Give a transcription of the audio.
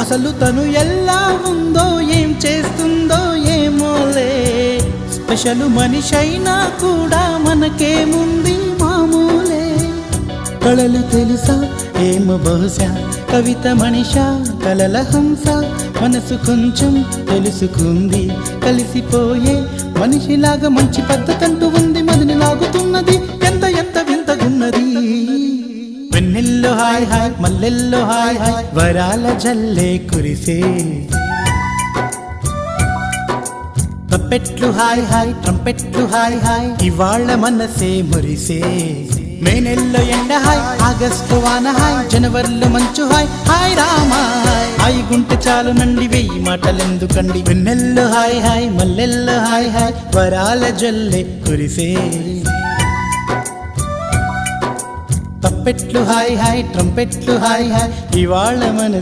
అసలు తను ఎలా ఉందో ఏం చేస్తుందో ఏమోలే స్పెషల్ మనిషైనా కూడా మనకేముంది మామూలే కళలు తెలుసా ఏమో బహుశా కవిత మనిషా కలల హంస మనసు కొంచెం తెలుసుకుంది కలిసిపోయే మనిషిలాగా మంచి పద్ధతంటూ ఉంది మదిని లాగుతున్నది ఎంత ఎంత వింతగున్నది వెన్నెల్లో హాయ్ హాయ్ మల్లెల్లో హాయ్ హాయ్ వరాల జల్లే కురిసే తప్పెట్లు హాయ్ హాయ్ ట్రంపెట్లు హాయ్ హాయ్ ఇవాళ్ళ మనసే మురిసే మే నెలలో ఎండ హాయ్ ఆగస్టు వాన హాయ్ జనవరిలో మంచు హాయ్ హాయ్ రామా హాయ్ గుంటె చాలు నండి వెయ్యి మాటలెందుకండి వెన్నెల్లో హాయ్ హాయ్ మల్లెల్లో హాయ్ హాయ్ వరాల జల్లే కురిసే తప్పెట్లు హాయ్ హాయ్ ట్రంపెట్లు హాయ్ హాయ్ ఇవాళ్ళ మన